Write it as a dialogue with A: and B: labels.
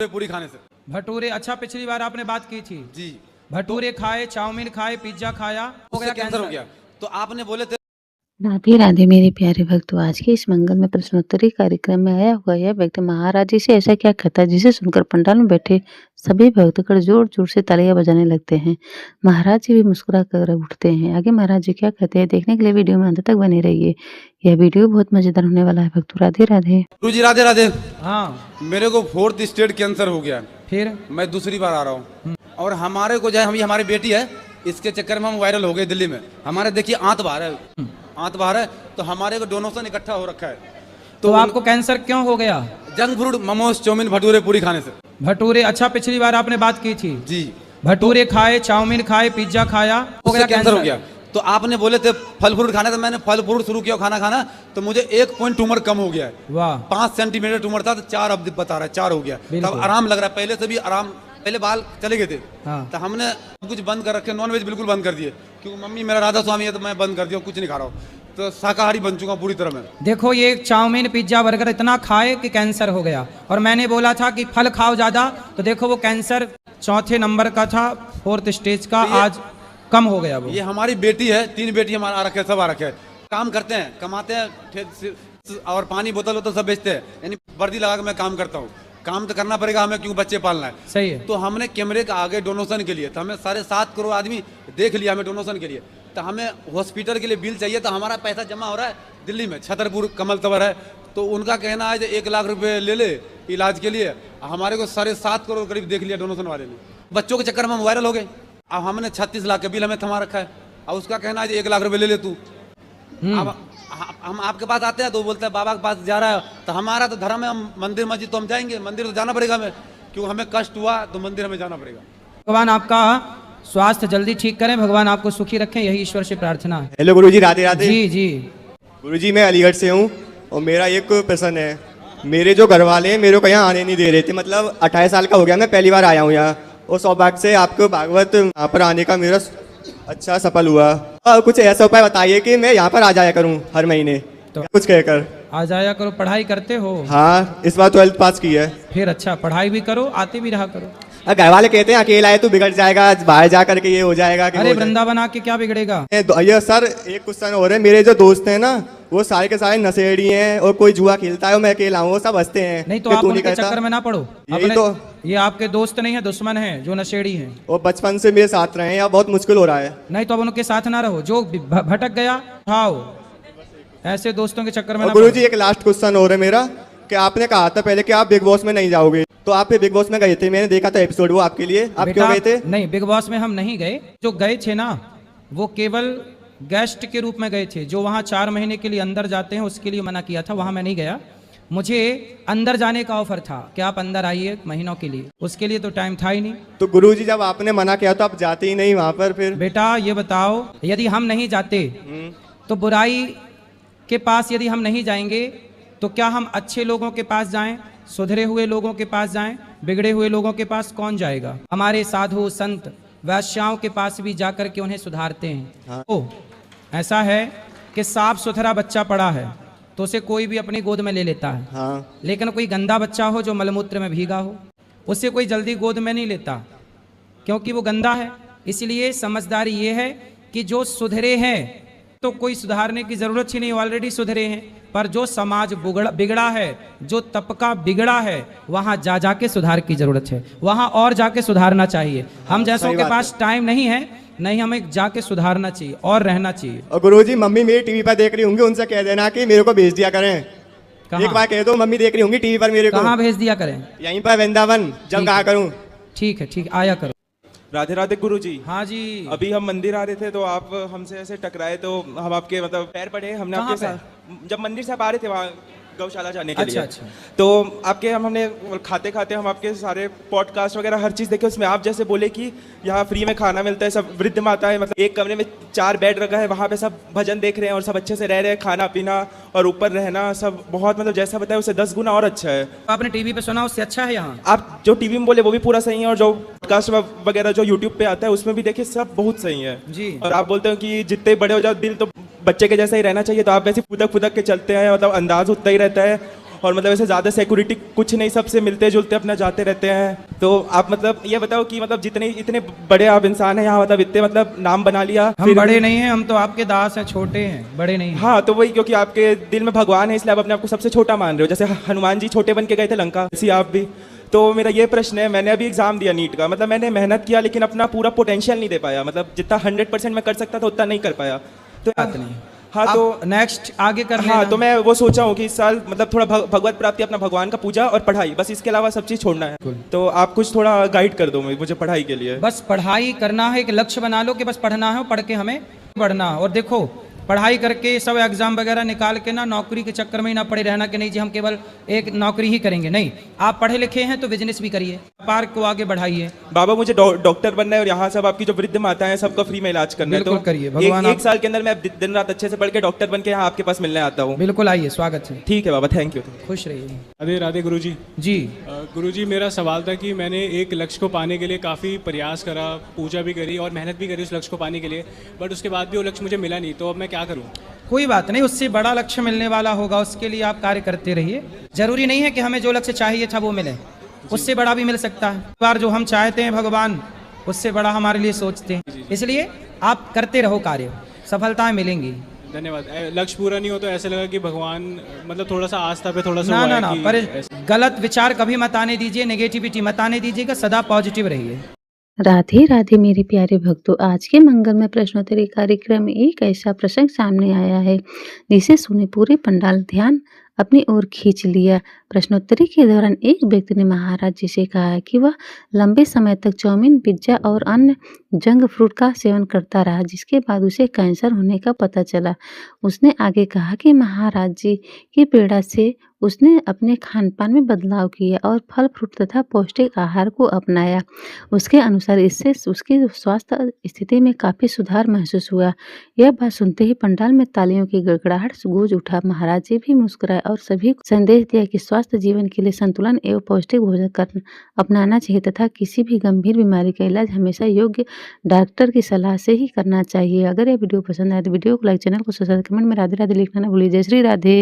A: पूरी खाने से।
B: भटूरे, अच्छा पिछली बार आपने बात की थी
A: जी,
B: भटूरे खाए, चाउमीन खाए, पिज्जा खाया, हो गया
A: कैंसर हो गया। तो आपने बोले थे
C: राधे राधे मेरे प्यारे भक्तों, आज के इस मंगल में प्रश्नोत्तरी कार्यक्रम में आया हुआ यह व्यक्ति महाराज जी से ऐसा क्या कहता है जिसे सुनकर पंडाल में बैठे सभी भक्तगण जोर जोर से तालियां बजाने लगते हैं। महाराज जी भी मुस्कुरा कर उठते हैं। आगे महाराज जी क्या कहते हैं देखने के लिए वीडियो में अंत तक बने रहिए। यह वीडियो बहुत मजेदार होने वाला है भक्तों। राधे राधे।
A: गुरु जी राधे राधे।
B: हाँ,
A: मेरे को 4th स्टेज कैंसर हो गया।
B: फिर
A: मैं दूसरी बार आ रहा हूँ और हमारे को जो है ये हमारी बेटी है, इसके चक्कर में हम वायरल हो गए दिल्ली में। हमारे देखिए आंत बाहर है, आंत बाहर है, तो हमारे को डोनेशन इकट्ठा हो रखा है।
B: तो आपको कैंसर क्यों हो गया?
A: Junk food, momos, chowmein, bhature puri खाने से।
B: भटूरे, अच्छा पिछली बार आपने बात की थी
A: जी,
B: भटूरे खाए, चाउमीन खाए, पिज्जा खाया, हो गया
A: कैंसर हो गया। तो आपने बोले थे फल फ्रूट खाने, तो मैंने फल फ्रूट शुरू किया खाना, तो मुझे 1 पॉइंट ट्यूमर कम हो गया है।
B: वाह,
A: 5 सेंटीमीटर ट्यूमर था, तो 4 अब बता रहा है 4 हो गया। तब आराम लग रहा है, पहले से भी आराम। पहले बाल चले गए थे।
B: हाँ।
A: तो हमने सब कुछ बंद कर रखे, नॉन वेज बिल्कुल बंद कर दिए, क्योंकि मम्मी मेरा राधा स्वामी है, तो मैं बंद कर दिया, कुछ नहीं खा रहा हूँ। तो शाकाहारी बन चुका पूरी तरह मैं।
B: देखो ये चाउमीन, पिज्जा, बर्गर इतना खाए कि कैंसर हो गया। और मैंने बोला था कि फल खाओ ज्यादा, तो देखो वो कैंसर 4थे नंबर का था, 4th स्टेज का, आज कम हो गया वो।
A: ये हमारी बेटी है, 3 बेटी हमारा आ रखे, सब आ रखे। काम करते हैं, कमाते हैं, और पानी बोतल सब बेचते हैं। यानी वर्दी लगा के मैं काम करता हूँ। काम तो करना पड़ेगा हमें, क्यों बच्चे पालना है।
B: सही है।
A: तो हमने कैमरे का आगे डोनेशन के लिए, तो हमें 7.5 करोड़ आदमी देख लिया हमें डोनेशन के लिए। तो हमें हॉस्पिटल के लिए बिल चाहिए, तो हमारा पैसा जमा हो रहा है दिल्ली में, छतरपुर कमल तवर है। तो उनका कहना है 1 लाख रुपए ले ले इलाज के लिए। हमारे को 7.5 करोड़ करीब देख लिया डोनेशन वाले ने। बच्चों के चक्कर में हम वायरल हो गए। अब हमने 36 लाख का बिल हमें थमा रखा है। और उसका कहना है 1 लाख रुपए ले ले तू। अब हम आपके पास आते हैं तो बोलते हैं बाबा के पास जा रहा है। तो हमारा तो धर्म है, हम मंदिर मस्जिद तो हम जाएंगे, मंदिर तो जाना पड़ेगा हमें, क्योंकि हमें कष्ट हुआ तो मंदिर हमें जाना पड़ेगा।
B: भगवान आपका स्वास्थ्य जल्दी ठीक करें, भगवान आपको सुखी रखें, यही ईश्वर से प्रार्थना है।
D: हेलो गुरुजी, राधे राधे।
B: जी जी।
D: गुरुजी मैं अलीगढ़ से हूँ और मेरा एक प्रश्न है। मेरे जो घर वाले हैं मेरे को यहाँ आने नहीं दे रहे थे, मतलब 28 साल का हो गया, मैं पहली बार आया हूँ यहाँ। और सौभाग्य से आपको भागवत यहाँ पर आने का मेरा अच्छा सफल हुआ। कुछ ऐसा उपाय बताइए कि मैं यहाँ पर आ जाया करूँ हर महीने, तो कुछ कहकर।
B: आ जाया करो। पढ़ाई करते हो?
D: हाँ, इस बार 12th पास की है।
B: फिर अच्छा, पढ़ाई भी करो, आते भी रहा करो।
D: घर वाले कहते हैं अकेला है तू बिगड़ जाएगा, बाहर जा करके ये हो जाएगा।
B: अरे वृंदावन आके क्या बिगड़ेगा?
D: ये सर एक क्वेश्चन हो रहा है, मेरे जो दोस्त हैं ना वो सारे के सारे नशेड़ी हैं, और कोई जुआ खेलता है और मैं अकेला हूँ, वो सब हंसते हैं।
B: नहीं तो आप उनके चक्कर में ना पड़ो। अपने
D: तो
B: ये आपके दोस्त नहीं है, दुश्मन है जो नशेड़ी हैं।
D: वो बचपन से मेरे साथ रहे हैं, यहाँ बहुत मुश्किल हो रहा है।
B: नहीं तो अब उनके साथ ना रहो, जो भटक गया उठाओ, ऐसे दोस्तों के चक्कर में ना
D: गुरुजी एक लास्ट क्वेश्चन हो रहा है मेरा, कि आपने कहा था पहले कि आप बिग बॉस में नहीं जाओगे, तो आप बिग बॉस में गए थे, मैंने देखा था एपिसोड, वो आपके लिए आप क्यों गए थे?
B: नहीं, बिग बॉस में हम नहीं गए। जो गए थे ना वो केवल गेस्ट के रूप में गए थे। जो वहाँ 4 महीने के लिए अंदर जाते हैं उसके लिए मना किया था, वहाँ मैं नहीं गया। मुझे अंदर जाने का ऑफर था कि आप अंदर आइए महीनों के लिए, उसके लिए तो टाइम था ही नहीं।
D: तो गुरुजी जब आपने मना किया तो आप जाते ही नहीं वहाँ पर फिर?
B: बेटा ये बताओ, यदि हम नहीं जाते तो बुराई के पास यदि हम नहीं जाएंगे तो क्या हम अच्छे लोगों के पास जाएं, सुधरे हुए लोगों के पास जाएं? बिगड़े हुए लोगों के पास कौन जाएगा? हमारे साधु संत वैश्याओं के पास भी जाकर के उन्हें सुधारते हैं।
D: हाँ।
B: ओ ऐसा है कि साफ सुथरा बच्चा पड़ा है तो उसे कोई भी अपनी गोद में ले लेता है।
D: हाँ।
B: लेकिन कोई गंदा बच्चा हो जो मलमूत्र में भीगा हो, उसे कोई जल्दी गोद में नहीं लेता, क्योंकि वो गंदा है। इसलिए समझदारी ये है कि जो सुधरे हैं तो कोई सुधारने की जरूरत ही नहीं, ऑलरेडी सुधरे हैं। पर जो समाज बिगड़ा है, जो तबका बिगड़ा है, वहां जा जाके सुधार की जरूरत है, वहां और जाके सुधारना चाहिए। हम जैसों के पास टाइम नहीं है, नहीं, हमें जाके सुधारना चाहिए और रहना चाहिए।
D: और गुरुजी मम्मी मेरी टीवी पर देख रही होंगी, उनसे कह देना कि मेरे को भेज दिया करें। एक बार कह दो, मम्मी देख रही होंगी टीवी पर मेरे को।
B: कहाँ भेज दिया करें?
D: यहीं पर वृंदावन, जब कहा करूँ।
B: ठीक है, ठीक, आया करो।
E: राधे राधे गुरुजी।
B: हाँ जी।
E: अभी हम मंदिर आ रहे थे तो आप हमसे ऐसे टकराए, तो हम आपके मतलब पैर पड़े, हमने आपके साथ जब मंदिर से आप आ रहे थे वहाँ गौशाला जाने के लिए।
B: अच्छा।
E: तो आपके हमने खाते खाते हम आपके सारे पॉडकास्ट वगैरह हर चीज़ देखे, उसमें आप जैसे बोले कि यहाँ फ्री में खाना मिलता है, सब वृद्ध माता है, मतलब एक कमरे में 4 बेड रखा है, वहाँ पे सब भजन देख रहे हैं और सब अच्छे से रह रहे हैं, खाना पीना और ऊपर रहना सब बहुत, मतलब जैसा बताया उससे 10 गुना और अच्छा है।
B: आपने टीवी पे सुना उससे अच्छा है यहाँ?
E: आप जो टीवी में बोले वो भी पूरा सही है, और जो पॉडकास्ट वगैरह जो यूट्यूब पे आता है उसमें भी देखिए सब बहुत सही है
B: जी।
E: और आप बोलते हो कि जितने बड़े हो जाओ दिल तो बच्चे के जैसा ही रहना चाहिए, तो आप वैसे फुदक फुदक के चलते हैं, मतलब अंदाज उतना ही रहता है। और मतलब ऐसे ज़्यादा सिक्योरिटी कुछ नहीं, सबसे मिलते जुलते अपना जाते रहते हैं। तो आप मतलब ये बताओ कि मतलब जितने इतने बड़े आप इंसान हैं यहाँ, मतलब इतने मतलब नाम बना लिया,
B: हम बड़े नहीं हैं, हम तो आपके दास हैं, छोटे हैं, बड़े नहीं हैं।
E: हाँ तो वही, क्योंकि आपके दिल में भगवान है इसलिए आप अपने आप को सबसे छोटा मान रहे हो। जैसे हनुमान जी छोटे बन के गए थे लंका, ऐसी आप भी। तो मेरा ये प्रश्न है, मैंने अभी एग्जाम दिया नीट का, मतलब मैंने मेहनत किया लेकिन अपना पूरा पोटेंशियल नहीं दे पाया, मतलब जितना 100% मैं कर सकता था उतना नहीं कर पाया। तो
B: बात नहीं।
E: हाँ
B: आप
E: तो
B: नेक्स्ट आगे कर लेना।
E: हाँ तो मैं वो सोचा हूँ कि इस साल मतलब थोड़ा भगवत प्राप्ति, अपना भगवान का पूजा और पढ़ाई, बस इसके अलावा सब चीज़ छोड़ना है। तो आप कुछ थोड़ा गाइड कर दो मुझे पढ़ाई के लिए।
B: बस पढ़ाई करना है, एक लक्ष्य बना लो कि बस पढ़ना है और पढ़ के हमें बढ़ना है। और देखो पढ़ाई करके सब एग्जाम वगैरह निकाल के ना नौकरी के चक्कर में ही ना पड़े रहना कि नहीं जी हम केवल एक नौकरी ही करेंगे। नहीं, आप पढ़े लिखे हैं तो बिजनेस भी करिए, व्यापार को आगे बढ़ाइए।
E: बाबा मुझे डॉक्टर बनना है और यहाँ सब आपकी जो वृद्ध माताएं हैं सबका फ्री में इलाज करना है।
B: बिल्कुल
E: तो
B: करिए, भगवान
E: एक साल के अंदर मैं दिन रात अच्छे से पढ़ के डॉक्टर बन के यहाँ आपके पास मिलने आता हूँ।
B: बिल्कुल आइए, स्वागत है।
E: ठीक है बाबा, थैंक यू।
B: खुश रहिए।
F: राधे राधे गुरुजी।
B: जी
F: गुरुजी, मेरा सवाल था कि मैंने एक लक्ष्य को पाने के लिए काफ़ी प्रयास करा, पूजा भी करी और मेहनत भी करी उस लक्ष्य को पाने के लिए, बट उसके बाद भी वो लक्ष्य मुझे मिला नहीं, तो अब मैं क्या करूँ?
B: कोई बात नहीं, उससे बड़ा लक्ष्य मिलने वाला होगा, उसके लिए आप कार्य करते रहिए। जरूरी नहीं है कि हमें जो लक्ष्य चाहिए था वो मिले, उससे बड़ा भी मिल सकता है। बार जो हम चाहते हैं भगवान उससे बड़ा हमारे लिए सोचते हैं, इसलिए आप करते रहो कार्य, सफलताएं मिलेंगी।
F: धन्यवाद। लक्ष्य पूरा नहीं हो तो ऐसा लगा कि भगवान मतलब थोड़ा सा आस्था पे थोड़ा सा
B: ना
F: हुआ
B: ना
F: है
B: ना,
F: कि
B: पर
F: ऐसे-
B: गलत विचार कभी मत आने दीजिए, नेगेटिविटी मत आने दीजिएगा, सदा पॉजिटिव रहिए।
C: राधे राधे मेरे प्यारे भक्तों, आज के मंगल में प्रश्नोत्तरी कार्यक्रम में एक ऐसा प्रसंग सामने आया है जिसे सुने पूरे पंडाल ध्यान अपनी ओर खींच लिया। प्रश्नोत्तरी के दौरान एक व्यक्ति ने महाराज जी से कहा कि वह लंबे समय तक चाउमीन, पिज्जा और अन्य जंक फूड का सेवन करता रहा, जिसके बाद उसे कैंसर होने का पता चला। उसने आगे कहा कि महाराज जी की प्रेरणा से उसने अपने खान पान में बदलाव किया और फल फ्रूट तथा पौष्टिक आहार को अपनाया। उसके अनुसार इससे उसकी स्वास्थ्य स्थिति में काफ़ी सुधार महसूस हुआ। यह बात सुनते ही पंडाल में तालियों की गड़गड़ाहट गूंज उठा। महाराज जी भी मुस्कुराए और सभी को संदेश दिया कि स्वस्थ जीवन के लिए संतुलन एवं पौष्टिक भोजन अपनाना चाहिए तथा किसी भी गंभीर बीमारी का इलाज हमेशा योग्य डॉक्टर की सलाह से ही करना चाहिए। अगर यह वीडियो पसंद आए तो वीडियो को लाइक, चैनल को सब्सक्राइब, कमेंट में राधे राधे लिखना ना भूलिए। जय श्री राधे।